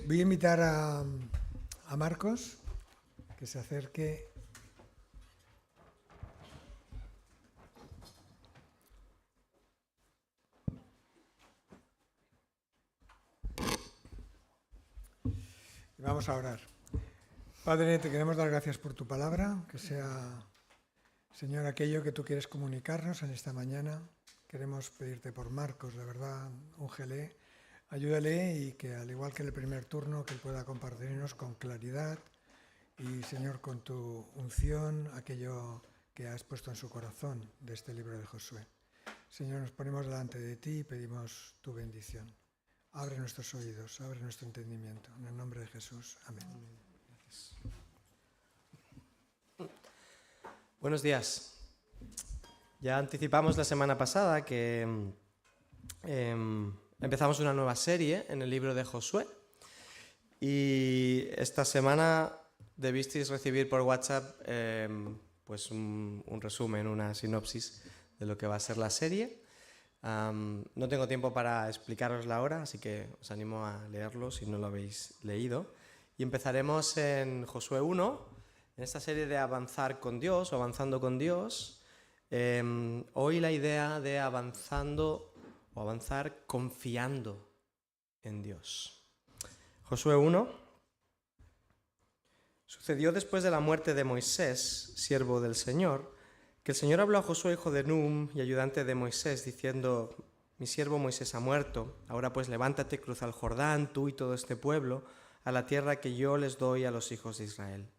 Voy a invitar a Marcos que se acerque. Y vamos a orar. Padre, te queremos dar gracias por tu palabra, que sea, Señor, aquello que tú quieres comunicarnos en esta mañana. Queremos pedirte por Marcos, de verdad, úngele, ayúdale y que al igual que en el primer turno, que él pueda compartirnos con claridad y, Señor, con tu unción, aquello que has puesto en su corazón de este libro de Josué. Señor, nos ponemos delante de ti y pedimos tu bendición. Abre nuestros oídos, abre nuestro entendimiento. En el nombre de Jesús. Amén. Gracias. Buenos días. Ya anticipamos la semana pasada que empezamos una nueva serie en el libro de Josué y esta semana debisteis recibir por WhatsApp pues un resumen, una sinopsis de lo que va a ser la serie. No tengo tiempo para explicarosla ahora, así que os animo a leerlo si no lo habéis leído. Y empezaremos en Josué 1, en esta serie de avanzar con Dios o avanzando con Dios. Hoy la idea de avanzando o avanzar confiando en Dios. Josué 1. Sucedió después de la muerte de Moisés, siervo del Señor, que el Señor habló a Josué, hijo de Nun y ayudante de Moisés, diciendo: mi siervo Moisés ha muerto, ahora pues levántate, cruza el Jordán, tú y todo este pueblo, a la tierra que yo les doy a los hijos de Israel.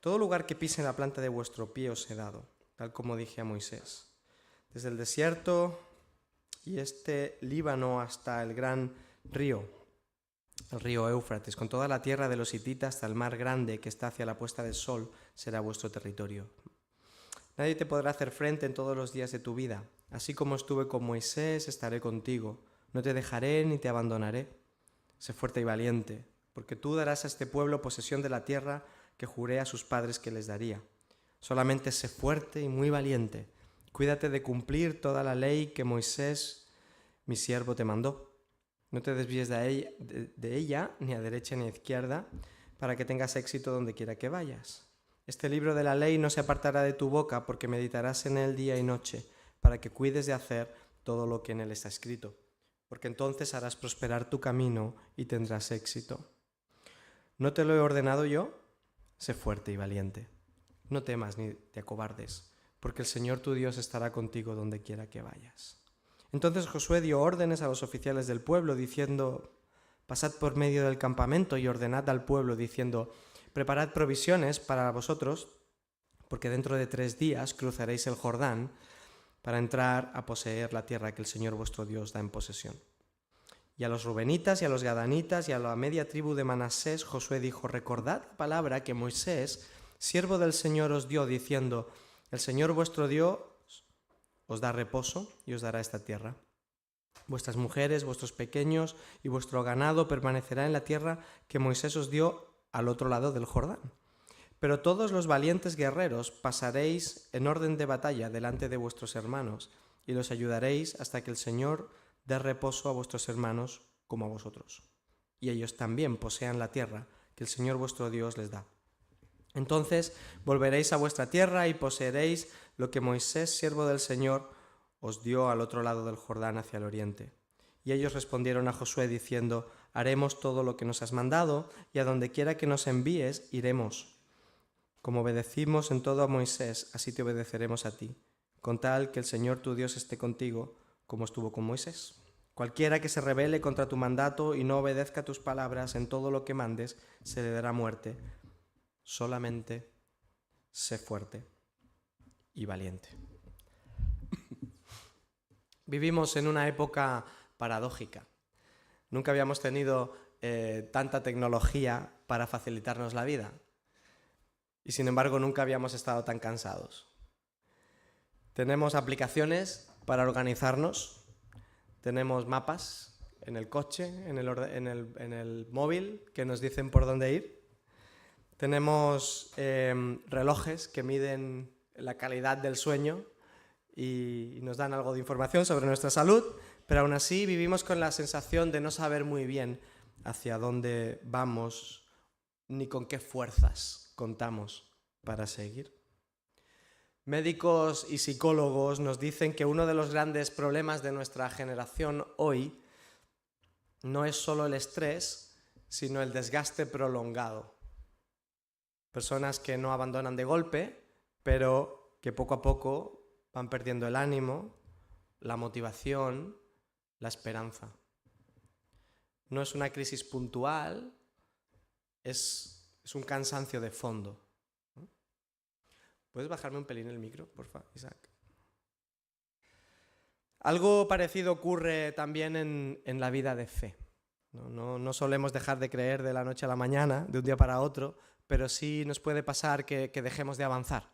Todo lugar que pise la planta de vuestro pie os he dado, tal como dije a Moisés. Desde el desierto y este Líbano hasta el gran río, el río Éufrates, con toda la tierra de los hititas hasta el mar grande que está hacia la puesta del sol, será vuestro territorio. Nadie te podrá hacer frente en todos los días de tu vida. Así como estuve con Moisés, estaré contigo. No te dejaré ni te abandonaré. Sé fuerte y valiente, porque tú darás a este pueblo posesión de la tierra que juré a sus padres que les daría. Solamente sé fuerte y muy valiente. Cuídate de cumplir toda la ley que Moisés, mi siervo, te mandó. No te desvíes de ella, ni a derecha ni a izquierda, para que tengas éxito donde quiera que vayas. Este libro de la ley no se apartará de tu boca, porque meditarás en él día y noche, para que cuides de hacer todo lo que en él está escrito. Porque entonces harás prosperar tu camino y tendrás éxito. ¿No te lo he ordenado yo? Sé fuerte y valiente. No temas ni te acobardes, porque el Señor tu Dios estará contigo donde quiera que vayas. Entonces Josué dio órdenes a los oficiales del pueblo, diciendo: pasad por medio del campamento y ordenad al pueblo, diciendo: preparad provisiones para vosotros, porque dentro de 3 días cruzaréis el Jordán para entrar a poseer la tierra que el Señor vuestro Dios da en posesión. Y a los rubenitas y a los gadanitas y a la media tribu de Manasés, Josué dijo: recordad la palabra que Moisés, siervo del Señor, os dio, diciendo: el Señor vuestro Dios os da reposo y os dará esta tierra. Vuestras mujeres, vuestros pequeños y vuestro ganado permanecerá en la tierra que Moisés os dio al otro lado del Jordán. Pero todos los valientes guerreros pasaréis en orden de batalla delante de vuestros hermanos y los ayudaréis hasta que el Señor dé reposo a vuestros hermanos como a vosotros, y ellos también posean la tierra que el Señor vuestro Dios les da. Entonces volveréis a vuestra tierra y poseeréis lo que Moisés, siervo del Señor, os dio al otro lado del Jordán hacia el oriente. Y ellos respondieron a Josué diciendo: haremos todo lo que nos has mandado, y a donde quiera que nos envíes, iremos. Como obedecimos en todo a Moisés, así te obedeceremos a ti, con tal que el Señor tu Dios esté contigo, como estuvo con Moisés. Cualquiera que se rebele contra tu mandato y no obedezca tus palabras en todo lo que mandes, se le dará muerte. Solamente sé fuerte y valiente. Vivimos en una época paradójica. Nunca habíamos tenido tanta tecnología para facilitarnos la vida. Y sin embargo, nunca habíamos estado tan cansados. Tenemos aplicaciones para organizarnos. Tenemos mapas en el coche, en el móvil, que nos dicen por dónde ir. Tenemos relojes que miden la calidad del sueño y nos dan algo de información sobre nuestra salud, pero aún así vivimos con la sensación de no saber muy bien hacia dónde vamos ni con qué fuerzas contamos para seguir. Médicos y psicólogos nos dicen que uno de los grandes problemas de nuestra generación hoy no es solo el estrés, sino el desgaste prolongado. Personas que no abandonan de golpe, pero que poco a poco van perdiendo el ánimo, la motivación, la esperanza. No es una crisis puntual, es un cansancio de fondo. ¿Puedes bajarme un pelín el micro, por favor, Isaac? Algo parecido ocurre también en la vida de fe. No solemos dejar de creer de la noche a la mañana, de un día para otro, pero sí nos puede pasar que dejemos de avanzar.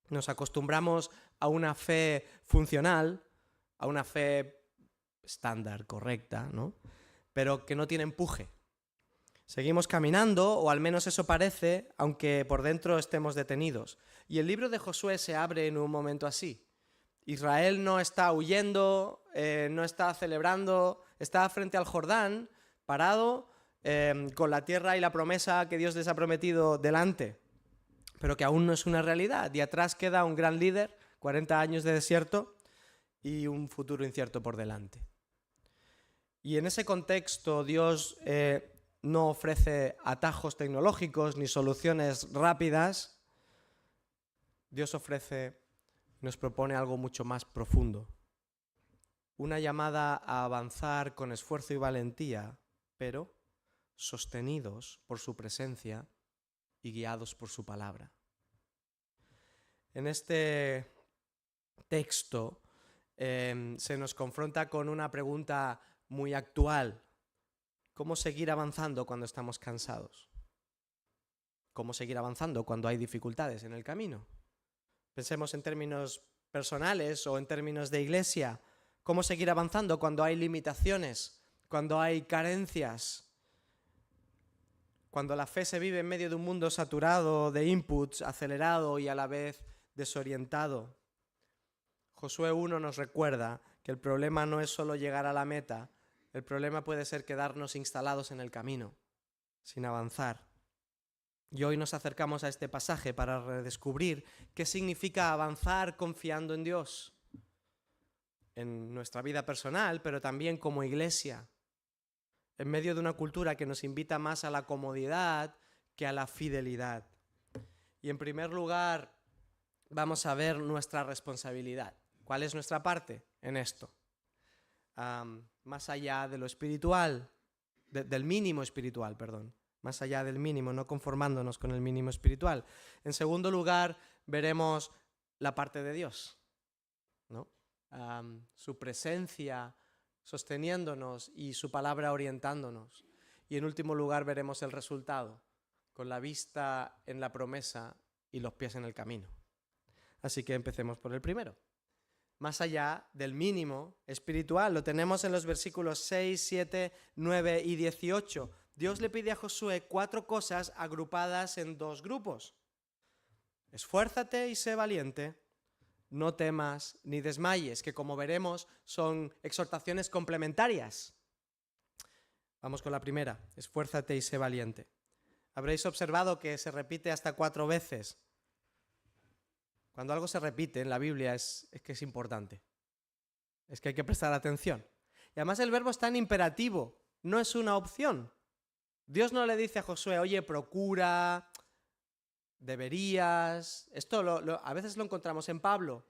Nos acostumbramos a una fe funcional, a una fe estándar, correcta, ¿no? Pero que no tiene empuje. Seguimos caminando, o al menos eso parece, aunque por dentro estemos detenidos. Y el libro de Josué se abre en un momento así. Israel no está huyendo, no está celebrando, está frente al Jordán, parado, con la tierra y la promesa que Dios les ha prometido delante, pero que aún no es una realidad. Y atrás queda un gran líder, 40 años de desierto y un futuro incierto por delante. Y en ese contexto Dios no ofrece atajos tecnológicos ni soluciones rápidas. Dios nos propone algo mucho más profundo. Una llamada a avanzar con esfuerzo y valentía, pero sostenidos por su presencia y guiados por su palabra. En este texto se nos confronta con una pregunta muy actual. ¿Cómo seguir avanzando cuando estamos cansados? ¿Cómo seguir avanzando cuando hay dificultades en el camino? Pensemos en términos personales o en términos de iglesia. ¿Cómo seguir avanzando cuando hay limitaciones, cuando hay carencias? Cuando la fe se vive en medio de un mundo saturado de inputs, acelerado y a la vez desorientado. Josué 1 nos recuerda que el problema no es solo llegar a la meta, el problema puede ser quedarnos instalados en el camino, sin avanzar. Y hoy nos acercamos a este pasaje para redescubrir qué significa avanzar confiando en Dios, en nuestra vida personal, pero también como iglesia, en medio de una cultura que nos invita más a la comodidad que a la fidelidad. Y en primer lugar, vamos a ver nuestra responsabilidad. ¿Cuál es nuestra parte en esto? Más allá de lo espiritual, del mínimo espiritual, perdón. Más allá del mínimo, no conformándonos con el mínimo espiritual. En segundo lugar, veremos la parte de Dios, ¿no? Su presencia sosteniéndonos y su palabra orientándonos. Y en último lugar, veremos el resultado, con la vista en la promesa y los pies en el camino. Así que empecemos por el primero. Más allá del mínimo espiritual, lo tenemos en los versículos 6, 7, 9 y 18. Dios le pide a Josué 4 cosas agrupadas en 2 grupos. Esfuérzate y sé valiente, no temas ni desmayes, que como veremos son exhortaciones complementarias. Vamos con la primera, esfuérzate y sé valiente. Habréis observado que se repite hasta 4 veces. Cuando algo se repite en la Biblia es que es importante. Es que hay que prestar atención. Y además el verbo está en imperativo, no es una opción. Dios no le dice a Josué, oye, procura, deberías. Esto a veces lo encontramos en Pablo,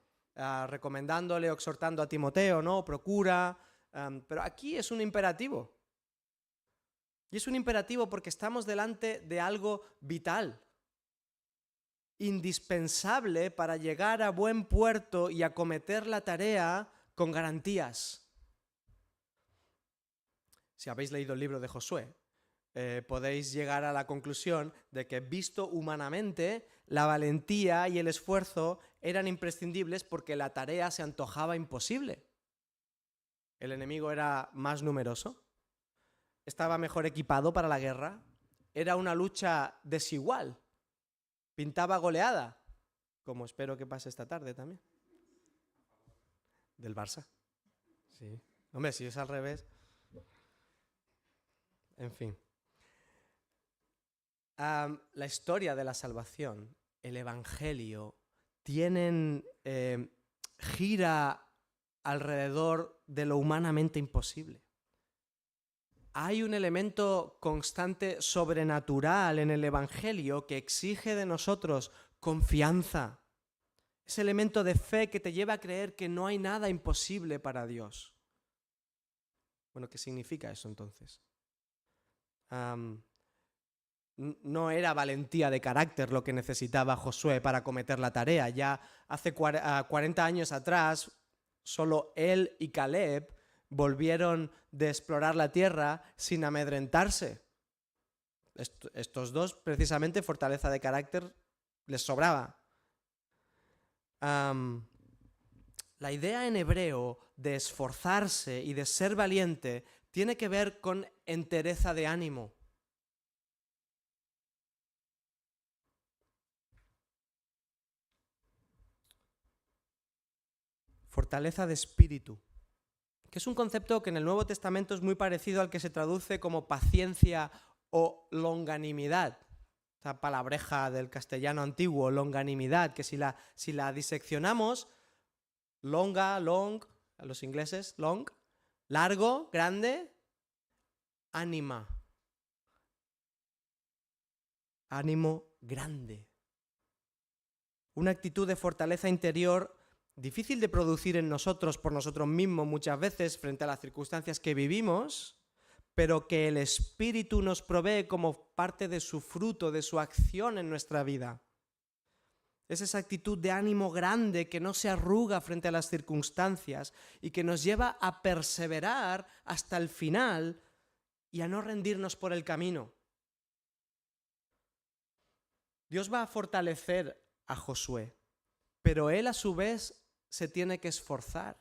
recomendándole o exhortando a Timoteo, ¿no? Procura. Pero aquí es un imperativo. Y es un imperativo porque estamos delante de algo vital, indispensable para llegar a buen puerto y acometer la tarea con garantías. Si habéis leído el libro de Josué, podéis llegar a la conclusión de que, visto humanamente, la valentía y el esfuerzo eran imprescindibles porque la tarea se antojaba imposible. El enemigo era más numeroso, estaba mejor equipado para la guerra, era una lucha desigual, pintaba goleada, como espero que pase esta tarde también. Del Barça. Sí. Hombre, si es al revés. En fin. La historia de la salvación, el Evangelio, gira alrededor de lo humanamente imposible. Hay un elemento constante sobrenatural en el Evangelio que exige de nosotros confianza. Ese elemento de fe que te lleva a creer que no hay nada imposible para Dios. Bueno, ¿qué significa eso entonces? No era valentía de carácter lo que necesitaba Josué para acometer la tarea. Ya hace 40 años atrás, solo él y Caleb volvieron de explorar la tierra sin amedrentarse. Estos dos, precisamente, fortaleza de carácter les sobraba. La idea en hebreo de esforzarse y de ser valiente tiene que ver con entereza de ánimo. Fortaleza de espíritu, que es un concepto que en el Nuevo Testamento es muy parecido al que se traduce como paciencia o longanimidad. Esa palabreja del castellano antiguo, longanimidad, que si la diseccionamos, long, a los ingleses, long, largo, grande, ánimo grande. Una actitud de fortaleza interior difícil de producir en nosotros por nosotros mismos muchas veces frente a las circunstancias que vivimos, pero que el Espíritu nos provee como parte de su fruto, de su acción en nuestra vida. Es esa actitud de ánimo grande que no se arruga frente a las circunstancias y que nos lleva a perseverar hasta el final y a no rendirnos por el camino. Dios va a fortalecer a Josué, pero él a su vez se tiene que esforzar.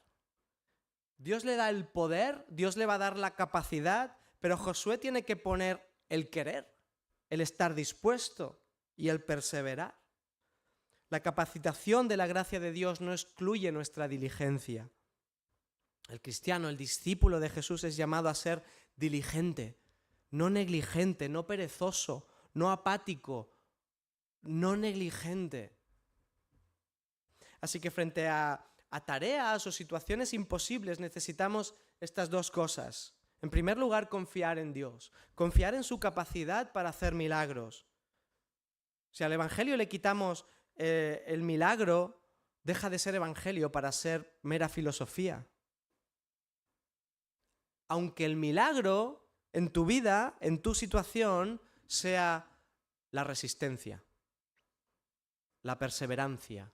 Dios le da el poder, Dios le va a dar la capacidad, pero Josué tiene que poner el querer, el estar dispuesto y el perseverar. La capacitación de la gracia de Dios no excluye nuestra diligencia. El cristiano, el discípulo de Jesús es llamado a ser diligente, no negligente, no perezoso, no apático, no negligente. Así que frente a tareas o situaciones imposibles necesitamos estas dos cosas. En primer lugar, confiar en Dios, confiar en su capacidad para hacer milagros. Si al Evangelio le quitamos el milagro, deja de ser Evangelio para ser mera filosofía. Aunque el milagro en tu vida, en tu situación, sea la resistencia, la perseverancia,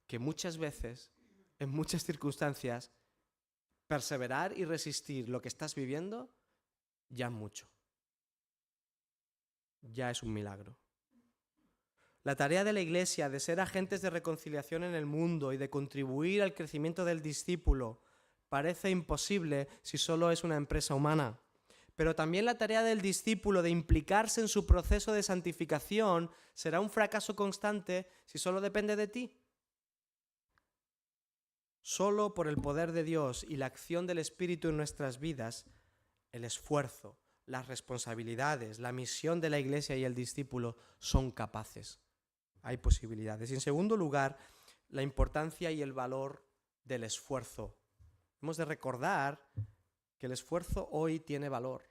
que muchas veces, en muchas circunstancias, perseverar y resistir lo que estás viviendo ya es mucho. Ya es un milagro. La tarea de la Iglesia de ser agentes de reconciliación en el mundo y de contribuir al crecimiento del discípulo parece imposible si solo es una empresa humana. Pero también la tarea del discípulo de implicarse en su proceso de santificación será un fracaso constante si solo depende de ti. Solo por el poder de Dios y la acción del Espíritu en nuestras vidas, el esfuerzo, las responsabilidades, la misión de la Iglesia y el discípulo son capaces. Hay posibilidades. Y en segundo lugar, la importancia y el valor del esfuerzo. Hemos de recordar que el esfuerzo hoy tiene valor.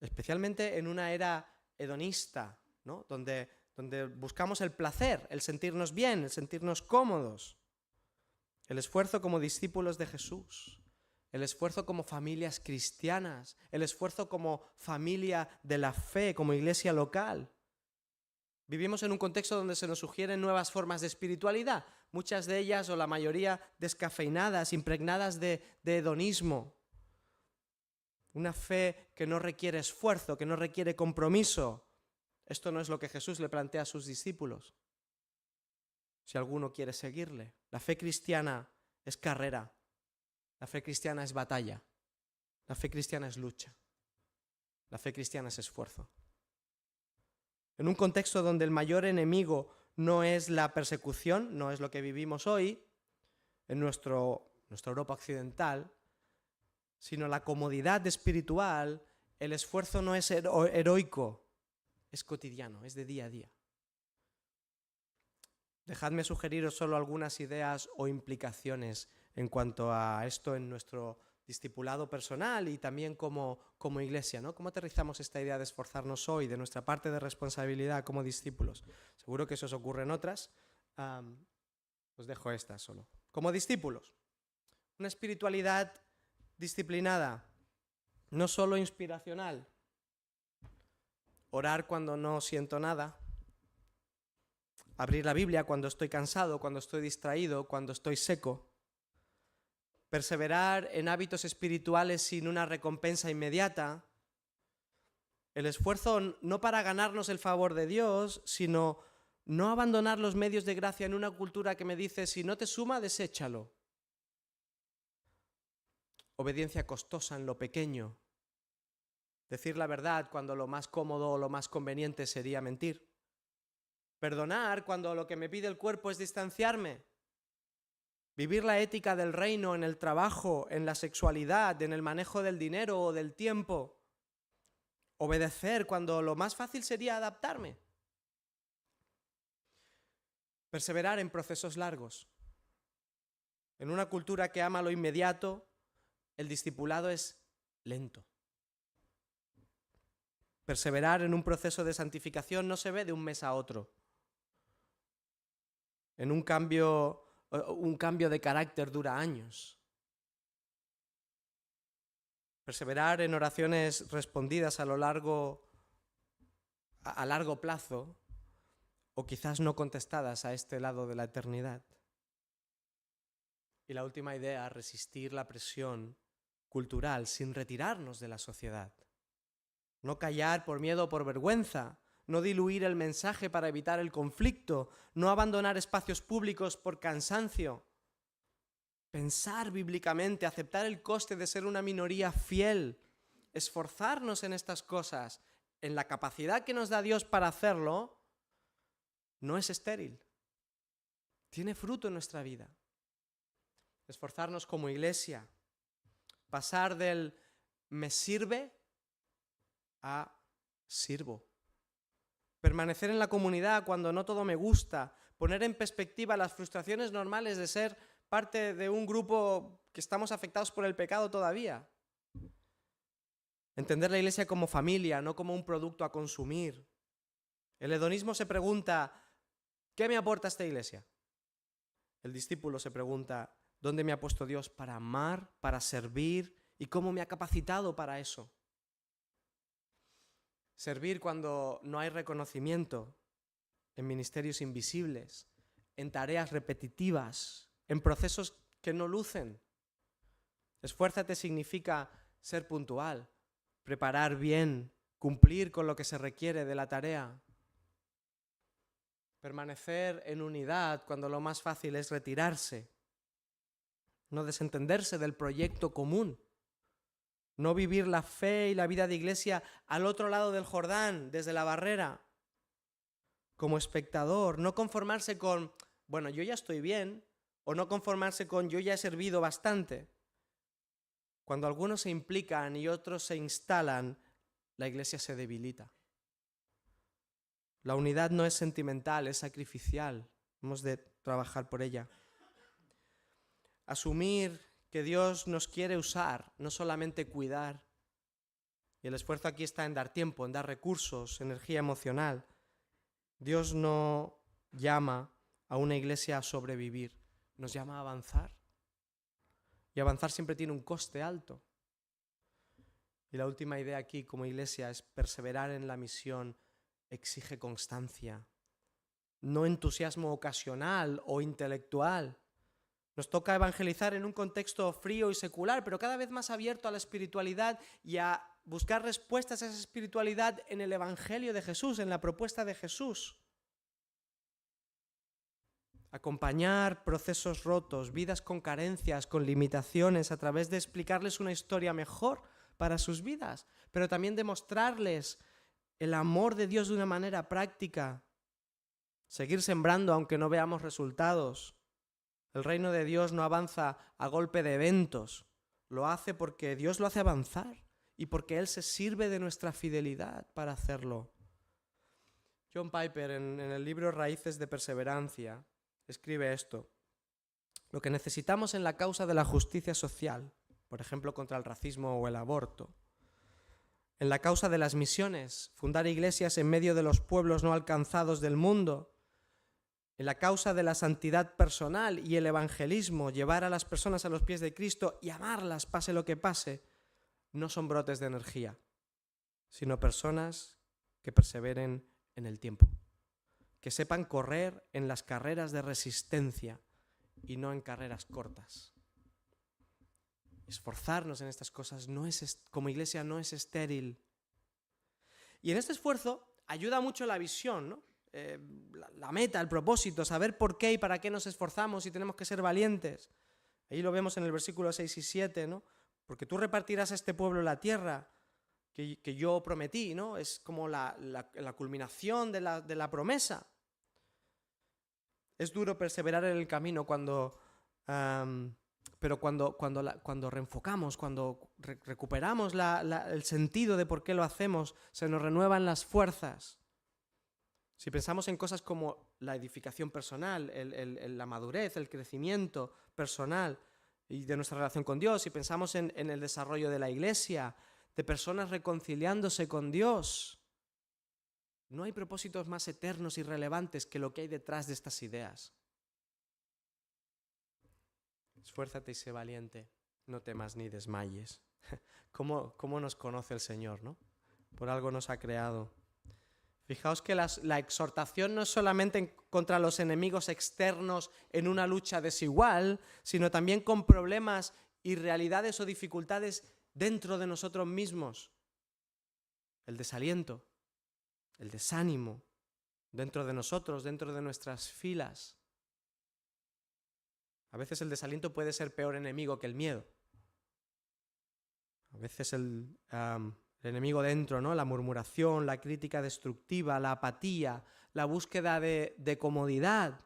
Especialmente en una era hedonista, ¿no? donde buscamos el placer, el sentirnos bien, el sentirnos cómodos. El esfuerzo como discípulos de Jesús, el esfuerzo como familias cristianas, el esfuerzo como familia de la fe, como iglesia local. Vivimos en un contexto donde se nos sugieren nuevas formas de espiritualidad, muchas de ellas o la mayoría descafeinadas, impregnadas de hedonismo. Una fe que no requiere esfuerzo, que no requiere compromiso. Esto no es lo que Jesús le plantea a sus discípulos. Si alguno quiere seguirle. La fe cristiana es carrera. La fe cristiana es batalla. La fe cristiana es lucha. La fe cristiana es esfuerzo. En un contexto donde el mayor enemigo no es la persecución, no es lo que vivimos hoy, en nuestra Europa occidental, sino la comodidad espiritual, el esfuerzo no es heroico, es cotidiano, es de día a día. Dejadme sugeriros solo algunas ideas o implicaciones en cuanto a esto en nuestro discipulado personal y también como iglesia, ¿no? ¿Cómo aterrizamos esta idea de esforzarnos hoy, de nuestra parte de responsabilidad como discípulos? Seguro que eso os ocurre en otras. Os dejo esta solo. Como discípulos, una espiritualidad disciplinada, no solo inspiracional. Orar cuando no siento nada. Abrir la Biblia cuando estoy cansado, cuando estoy distraído, cuando estoy seco. Perseverar en hábitos espirituales sin una recompensa inmediata. El esfuerzo no para ganarnos el favor de Dios, sino no abandonar los medios de gracia en una cultura que me dice, si no te suma, deséchalo. Obediencia costosa en lo pequeño. Decir la verdad cuando lo más cómodo o lo más conveniente sería mentir. Perdonar cuando lo que me pide el cuerpo es distanciarme. Vivir la ética del reino en el trabajo, en la sexualidad, en el manejo del dinero o del tiempo. Obedecer cuando lo más fácil sería adaptarme. Perseverar en procesos largos. En una cultura que ama lo inmediato, el discipulado es lento. Perseverar en un proceso de santificación no se ve de un mes a otro. En un cambio de carácter dura años. Perseverar en oraciones respondidas a largo plazo, o quizás no contestadas a este lado de la eternidad. Y la última idea, resistir la presión cultural sin retirarnos de la sociedad. No callar por miedo o por vergüenza, no diluir el mensaje para evitar el conflicto, no abandonar espacios públicos por cansancio. Pensar bíblicamente, aceptar el coste de ser una minoría fiel, esforzarnos en estas cosas, en la capacidad que nos da Dios para hacerlo, no es estéril. Tiene fruto en nuestra vida. Esforzarnos como iglesia, pasar del me sirve a sirvo. Permanecer en la comunidad cuando no todo me gusta, poner en perspectiva las frustraciones normales de ser parte de un grupo que estamos afectados por el pecado todavía. Entender la iglesia como familia, no como un producto a consumir. El hedonismo se pregunta, ¿qué me aporta esta iglesia? El discípulo se pregunta, ¿dónde me ha puesto Dios para amar, para servir y cómo me ha capacitado para eso? Servir cuando no hay reconocimiento, en ministerios invisibles, en tareas repetitivas, en procesos que no lucen. Esfuérzate significa ser puntual, preparar bien, cumplir con lo que se requiere de la tarea. Permanecer en unidad cuando lo más fácil es retirarse. No desentenderse del proyecto común. No vivir la fe y la vida de iglesia al otro lado del Jordán, desde la barrera. Como espectador, no conformarse con, bueno, yo ya estoy bien, o no conformarse con, yo ya he servido bastante. Cuando algunos se implican y otros se instalan, la iglesia se debilita. La unidad no es sentimental, es sacrificial. Hemos de trabajar por ella. Asumir que Dios nos quiere usar, no solamente cuidar. Y el esfuerzo aquí está en dar tiempo, en dar recursos, energía emocional. Dios no llama a una iglesia a sobrevivir, nos llama a avanzar. Y avanzar siempre tiene un coste alto. Y la última idea aquí como iglesia es perseverar en la misión, exige constancia, no entusiasmo ocasional o intelectual. Nos toca evangelizar en un contexto frío y secular, pero cada vez más abierto a la espiritualidad y a buscar respuestas a esa espiritualidad en el Evangelio de Jesús, en la propuesta de Jesús. Acompañar procesos rotos, vidas con carencias, con limitaciones, a través de explicarles una historia mejor para sus vidas, pero también demostrarles el amor de Dios de una manera práctica. Seguir sembrando aunque no veamos resultados. El reino de Dios no avanza a golpe de eventos, lo hace porque Dios lo hace avanzar y porque Él se sirve de nuestra fidelidad para hacerlo. John Piper, en el libro Raíces de Perseverancia, escribe esto: lo que necesitamos en la causa de la justicia social, por ejemplo, contra el racismo o el aborto, en la causa de las misiones, fundar iglesias en medio de los pueblos no alcanzados del mundo, en la causa de la santidad personal y el evangelismo, llevar a las personas a los pies de Cristo y amarlas pase lo que pase, no son brotes de energía, sino personas que perseveren en el tiempo, que sepan correr en las carreras de resistencia y no en carreras cortas. Esforzarnos en estas cosas como iglesia no es estéril. Y en este esfuerzo ayuda mucho la visión, ¿no? La meta, el propósito, saber por qué y para qué nos esforzamos y tenemos que ser valientes. Ahí lo vemos en el versículo 6 y 7, ¿no? Porque tú repartirás a este pueblo la tierra que yo prometí, ¿no? Es como la culminación de la promesa. Es duro perseverar en el camino pero cuando reenfocamos, cuando recuperamos el sentido de por qué lo hacemos, se nos renuevan las fuerzas. Si pensamos en cosas como la edificación personal, la madurez, el crecimiento personal y de nuestra relación con Dios, si pensamos en el desarrollo de la iglesia, de personas reconciliándose con Dios, no hay propósitos más eternos y relevantes que lo que hay detrás de estas ideas. Esfuérzate y sé valiente, no temas ni desmayes. ¿Cómo nos conoce el Señor, ¿no? Por algo nos ha creado. Fijaos que la exhortación no es solamente contra los enemigos externos en una lucha desigual, sino también con problemas y realidades o dificultades dentro de nosotros mismos. El desaliento, el desánimo, dentro de nosotros, dentro de nuestras filas. A veces el desaliento puede ser peor enemigo que el miedo. A veces el enemigo dentro, ¿no? La murmuración, la crítica destructiva, la apatía, la búsqueda de comodidad,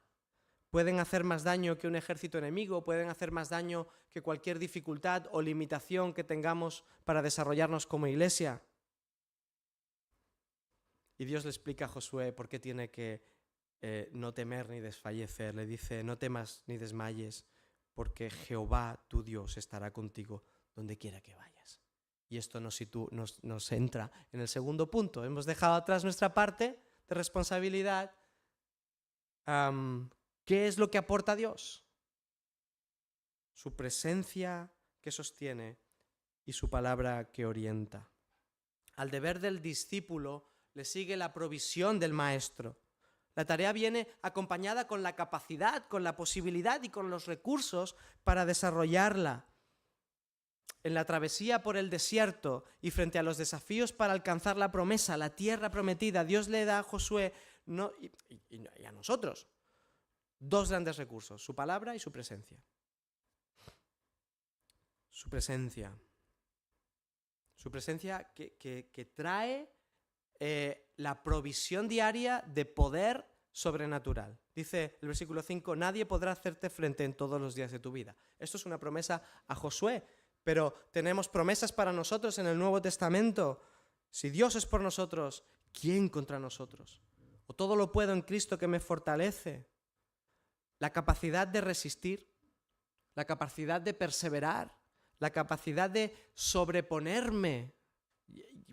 pueden hacer más daño que un ejército enemigo, pueden hacer más daño que cualquier dificultad o limitación que tengamos para desarrollarnos como iglesia. Y Dios le explica a Josué por qué tiene que no temer ni desfallecer. Le dice: no temas ni desmayes, porque Jehová tu Dios estará contigo donde quiera que vayas. Y esto nos entra en el segundo punto. Hemos dejado atrás nuestra parte de responsabilidad. ¿Qué es lo que aporta Dios? Su presencia que sostiene y su palabra que orienta. Al deber del discípulo le sigue la provisión del maestro. La tarea viene acompañada con la capacidad, con la posibilidad y con los recursos para desarrollarla. En la travesía por el desierto y frente a los desafíos para alcanzar la promesa, la tierra prometida, Dios le da a Josué y a nosotros dos grandes recursos: su palabra y su presencia. Su presencia. Su presencia que trae la provisión diaria de poder sobrenatural. Dice el versículo 5: nadie podrá hacerte frente en todos los días de tu vida. Esto es una promesa a Josué, pero tenemos promesas para nosotros en el Nuevo Testamento. Si Dios es por nosotros, ¿quién contra nosotros? O todo lo puedo en Cristo que me fortalece. La capacidad de resistir, la capacidad de perseverar, la capacidad de sobreponerme.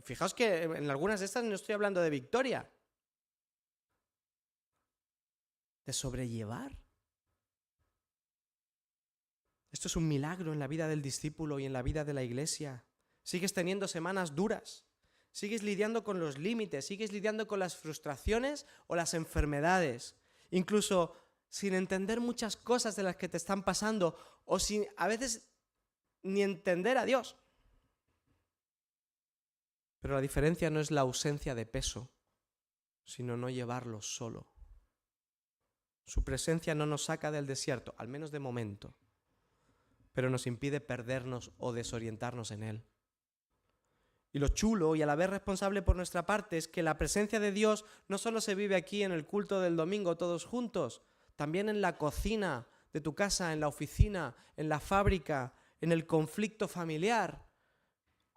Fijaos que en algunas de estas no estoy hablando de victoria, de sobrellevar. Esto es un milagro en la vida del discípulo y en la vida de la iglesia. Sigues teniendo semanas duras, sigues lidiando con los límites, sigues lidiando con las frustraciones o las enfermedades, incluso sin entender muchas cosas de las que te están pasando o sin a veces ni entender a Dios. Pero la diferencia no es la ausencia de peso, sino no llevarlo solo. Su presencia no nos saca del desierto, al menos de momento, pero nos impide perdernos o desorientarnos en él. Y lo chulo y a la vez responsable por nuestra parte es que la presencia de Dios no solo se vive aquí en el culto del domingo todos juntos, también en la cocina de tu casa, en la oficina, en la fábrica, en el conflicto familiar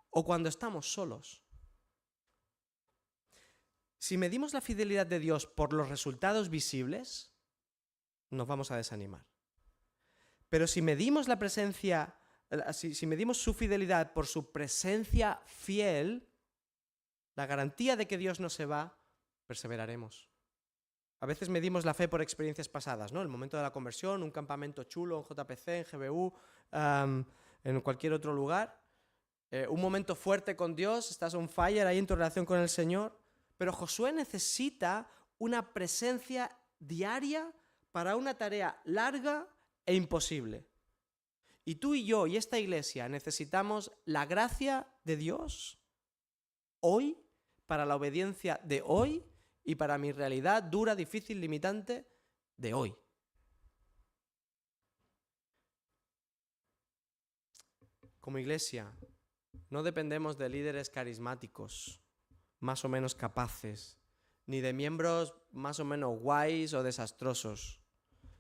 o cuando estamos solos. Si medimos la fidelidad de Dios por los resultados visibles, nos vamos a desanimar. Pero si medimos la presencia, si medimos su fidelidad por su presencia fiel, la garantía de que Dios no se va, perseveraremos. A veces medimos la fe por experiencias pasadas, ¿no? El momento de la conversión, un campamento chulo en JPC, en GBU, en cualquier otro lugar. Un momento fuerte con Dios, estás on fire ahí en tu relación con el Señor. Pero Josué necesita una presencia diaria para una tarea larga e imposible. Y tú y yo y esta iglesia necesitamos la gracia de Dios hoy, para la obediencia de hoy y para mi realidad dura, difícil, limitante de hoy. Como iglesia, no dependemos de líderes carismáticos, más o menos capaces, ni de miembros más o menos guays o desastrosos,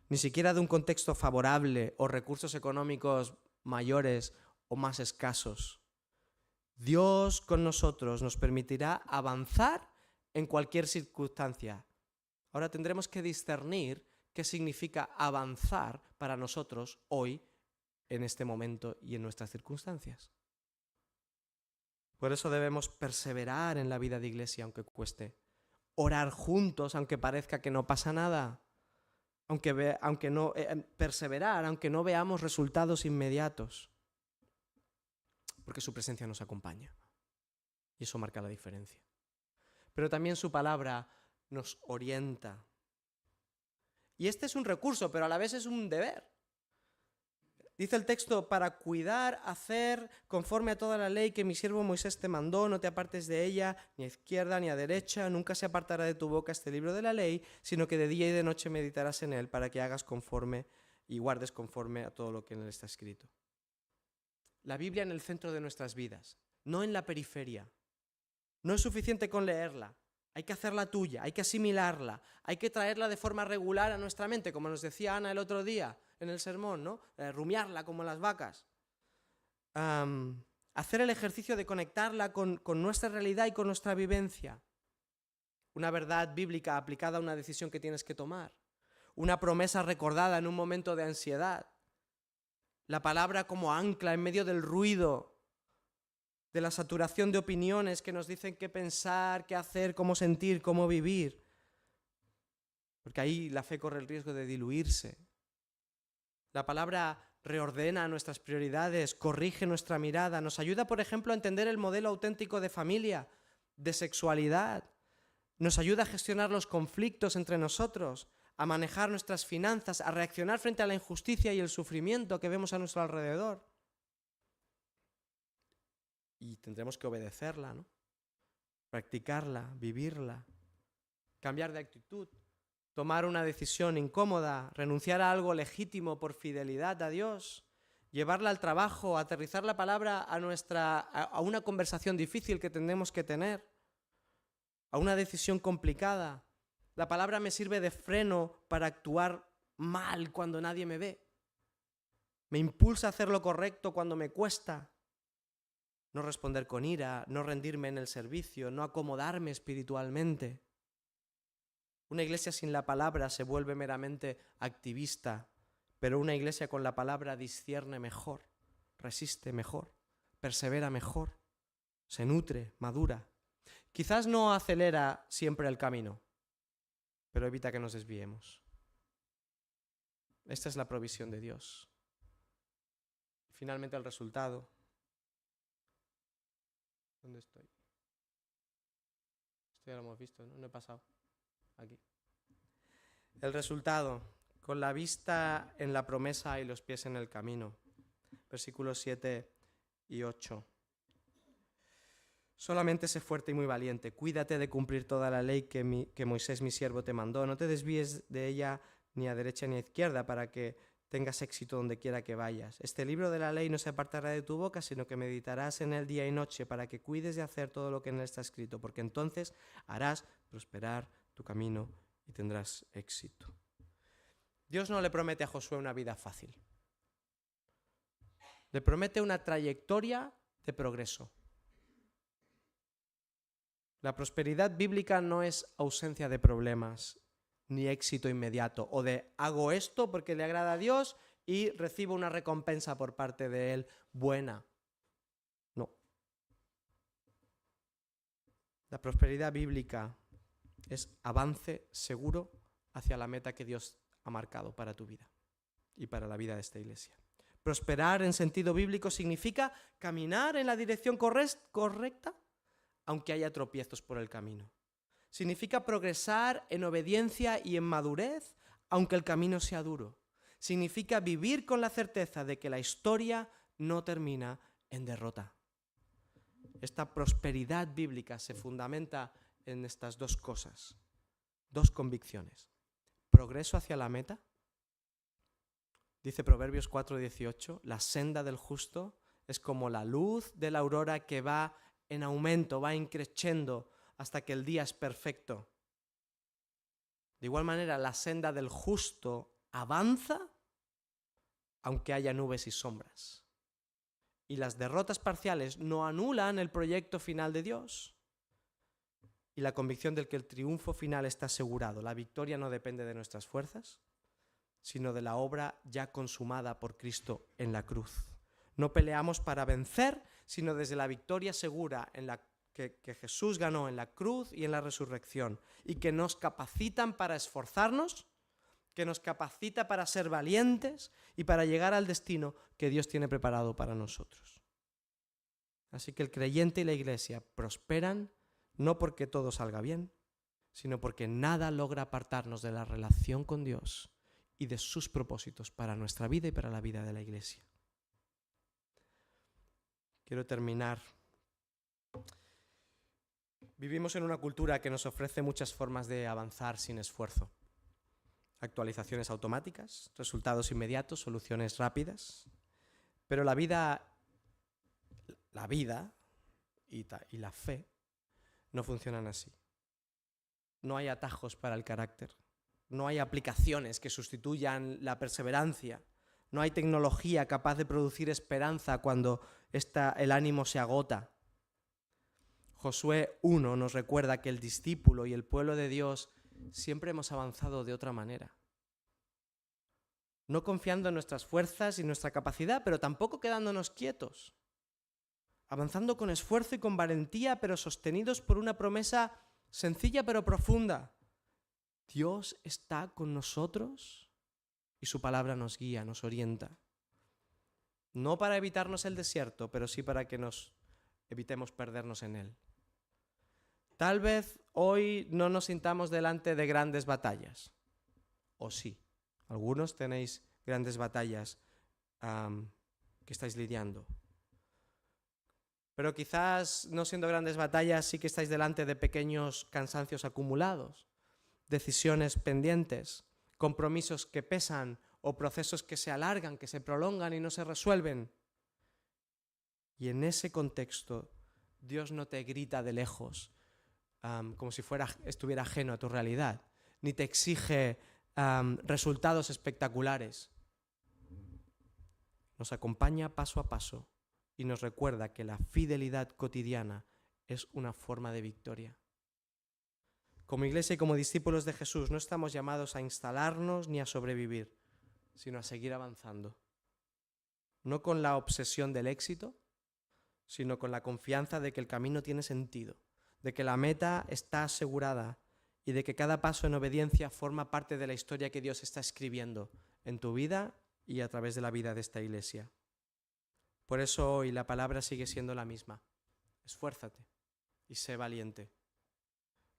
ni siquiera de un contexto favorable o recursos económicos mayores o más escasos. Dios con nosotros nos permitirá avanzar en cualquier circunstancia. Ahora tendremos que discernir qué significa avanzar para nosotros hoy, en este momento y en nuestras circunstancias. Por eso debemos perseverar en la vida de iglesia, aunque cueste. Orar juntos, aunque parezca que no pasa nada. Perseverar, aunque no veamos resultados inmediatos. Porque su presencia nos acompaña. Y eso marca la diferencia. Pero también su palabra nos orienta. Y este es un recurso, pero a la vez es un deber. Dice el texto, para cuidar, hacer conforme a toda la ley que mi siervo Moisés te mandó, no te apartes de ella, ni a izquierda ni a derecha, nunca se apartará de tu boca este libro de la ley, sino que de día y de noche meditarás en él para que hagas conforme y guardes conforme a todo lo que en él está escrito. La Biblia en el centro de nuestras vidas, no en la periferia. No es suficiente con leerla, hay que hacerla tuya, hay que asimilarla, hay que traerla de forma regular a nuestra mente, como nos decía Ana el otro día en el sermón, ¿no? Rumiarla como las vacas. Hacer el ejercicio de conectarla con nuestra realidad y con nuestra vivencia. Una verdad bíblica aplicada a una decisión que tienes que tomar. Una promesa recordada en un momento de ansiedad. La palabra como ancla en medio del ruido, de la saturación de opiniones que nos dicen qué pensar, qué hacer, cómo sentir, cómo vivir. Porque ahí la fe corre el riesgo de diluirse. La palabra reordena nuestras prioridades, corrige nuestra mirada, nos ayuda, por ejemplo, a entender el modelo auténtico de familia, de sexualidad. Nos ayuda a gestionar los conflictos entre nosotros, a manejar nuestras finanzas, a reaccionar frente a la injusticia y el sufrimiento que vemos a nuestro alrededor. Y tendremos que obedecerla, ¿no? Practicarla, vivirla, cambiar de actitud, tomar una decisión incómoda, renunciar a algo legítimo por fidelidad a Dios, llevarla al trabajo, aterrizar la palabra a una conversación difícil que tendremos que tener, a una decisión complicada. La palabra me sirve de freno para actuar mal cuando nadie me ve. Me impulsa a hacer lo correcto cuando me cuesta. No responder con ira, no rendirme en el servicio, no acomodarme espiritualmente. Una iglesia sin la palabra se vuelve meramente activista, pero una iglesia con la palabra discierne mejor, resiste mejor, persevera mejor, se nutre, madura. Quizás no acelera siempre el camino, pero evita que nos desviemos. Esta es la provisión de Dios. Finalmente el resultado. ¿Dónde estoy? Esto ya lo hemos visto, ¿no? No he pasado. Aquí. El resultado, con la vista en la promesa y los pies en el camino. Versículos 7 y 8. Solamente sé fuerte y muy valiente. Cuídate de cumplir toda la ley que Moisés mi siervo te mandó. No te desvíes de ella ni a derecha ni a izquierda para que tengas éxito donde quiera que vayas. Este libro de la ley no se apartará de tu boca, sino que meditarás en él día y noche para que cuides de hacer todo lo que en él está escrito, porque entonces harás prosperar tu camino y tendrás éxito. Dios no le promete a Josué una vida fácil. Le promete una trayectoria de progreso. La prosperidad bíblica no es ausencia de problemas ni éxito inmediato o de hago esto porque le agrada a Dios y recibo una recompensa por parte de Él buena. No. La prosperidad bíblica es avance seguro hacia la meta que Dios ha marcado para tu vida y para la vida de esta iglesia. Prosperar en sentido bíblico significa caminar en la dirección correcta, aunque haya tropiezos por el camino. Significa progresar en obediencia y en madurez, aunque el camino sea duro. Significa vivir con la certeza de que la historia no termina en derrota. Esta prosperidad bíblica se fundamenta en estas dos cosas, dos convicciones. Progreso hacia la meta. Dice Proverbios 4:18, la senda del justo es como la luz de la aurora que va en aumento, va increciendo hasta que el día es perfecto. De igual manera, la senda del justo avanza aunque haya nubes y sombras. Y las derrotas parciales no anulan el proyecto final de Dios. Y la convicción de que el triunfo final está asegurado. La victoria no depende de nuestras fuerzas, sino de la obra ya consumada por Cristo en la cruz. No peleamos para vencer, sino desde la victoria segura en la que Jesús ganó en la cruz y en la resurrección, y que nos capacitan para esforzarnos, que nos capacita para ser valientes y para llegar al destino que Dios tiene preparado para nosotros. Así que el creyente y la iglesia prosperan no porque todo salga bien, sino porque nada logra apartarnos de la relación con Dios y de sus propósitos para nuestra vida y para la vida de la iglesia. Quiero terminar. Vivimos en una cultura que nos ofrece muchas formas de avanzar sin esfuerzo. Actualizaciones automáticas, resultados inmediatos, soluciones rápidas. Pero la vida y la fe no funcionan así. No hay atajos para el carácter. No hay aplicaciones que sustituyan la perseverancia. No hay tecnología capaz de producir esperanza cuando el ánimo se agota. Josué 1 nos recuerda que el discípulo y el pueblo de Dios siempre hemos avanzado de otra manera. No confiando en nuestras fuerzas y nuestra capacidad, pero tampoco quedándonos quietos. Avanzando con esfuerzo y con valentía, pero sostenidos por una promesa sencilla pero profunda. Dios está con nosotros y su palabra nos guía, nos orienta. No para evitarnos el desierto, pero sí para que nos evitemos perdernos en él. Tal vez hoy no nos sintamos delante de grandes batallas. O sí, algunos tenéis grandes batallas que estáis lidiando. Pero quizás no siendo grandes batallas sí que estáis delante de pequeños cansancios acumulados, decisiones pendientes, compromisos que pesan o procesos que se alargan, que se prolongan y no se resuelven. Y en ese contexto Dios no te grita de lejos como si estuviera ajeno a tu realidad, ni te exige resultados espectaculares. Nos acompaña paso a paso y nos recuerda que la fidelidad cotidiana es una forma de victoria. Como iglesia y como discípulos de Jesús no estamos llamados a instalarnos ni a sobrevivir, sino a seguir avanzando. No con la obsesión del éxito, sino con la confianza de que el camino tiene sentido, de que la meta está asegurada y de que cada paso en obediencia forma parte de la historia que Dios está escribiendo en tu vida y a través de la vida de esta iglesia. Por eso hoy la palabra sigue siendo la misma. Esfuérzate y sé valiente.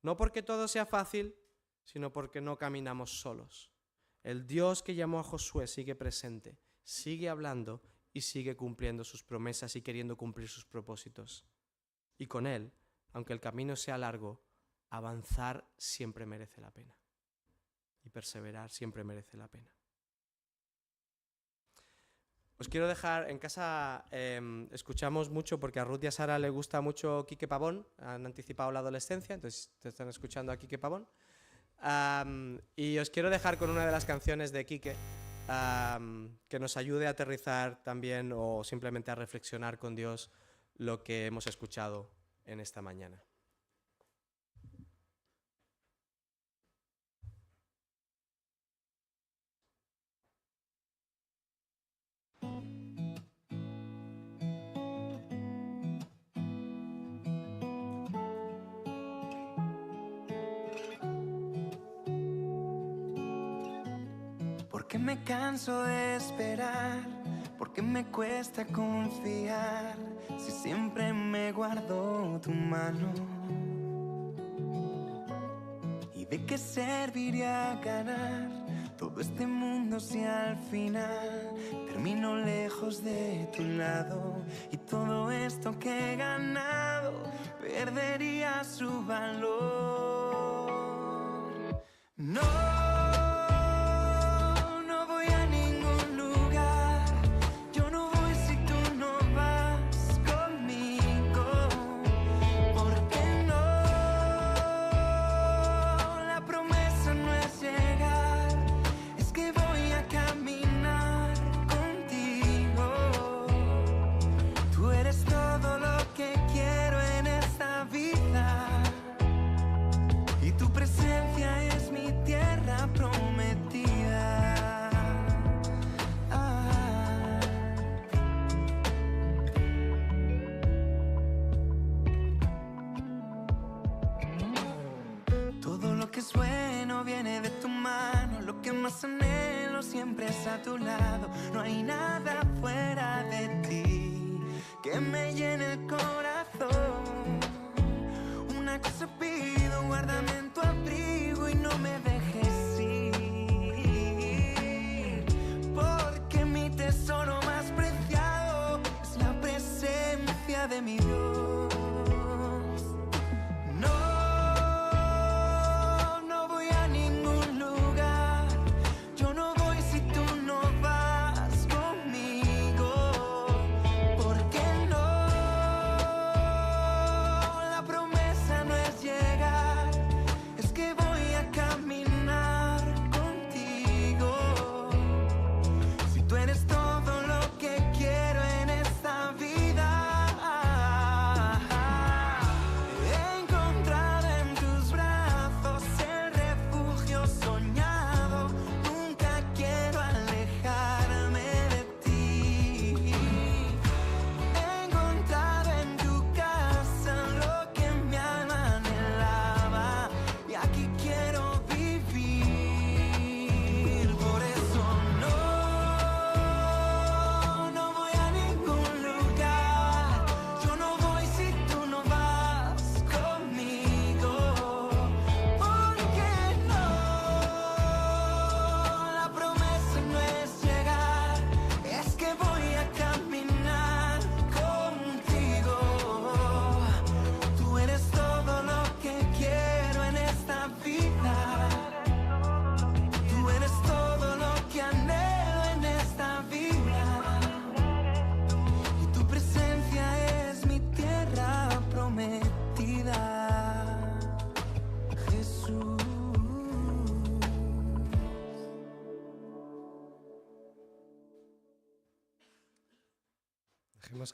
No porque todo sea fácil, sino porque no caminamos solos. El Dios que llamó a Josué sigue presente, sigue hablando y sigue cumpliendo sus promesas y queriendo cumplir sus propósitos. Y con Él, aunque el camino sea largo, avanzar siempre merece la pena. Y perseverar siempre merece la pena. Os quiero dejar en casa, escuchamos mucho, porque a Ruth y a Sara le gusta mucho Quique Pavón, han anticipado la adolescencia, entonces te están escuchando a Quique Pavón. Y os quiero dejar con una de las canciones de Quique, que nos ayude a aterrizar también o simplemente a reflexionar con Dios lo que hemos escuchado en esta mañana. Porque me canso de esperar, porque me cuesta confiar, si siempre me guardo tu mano. ¿Y de qué serviría ganar todo este mundo si al final termino lejos de tu lado? Y todo esto que he ganado perdería su valor. No. Anhelo siempre es a tu lado, no hay nada fuera de ti que me llene el corazón. Una cosa pido, guárdame en tu abrigo y no me dejes ir, porque mi tesoro más preciado es la presencia de mi Dios.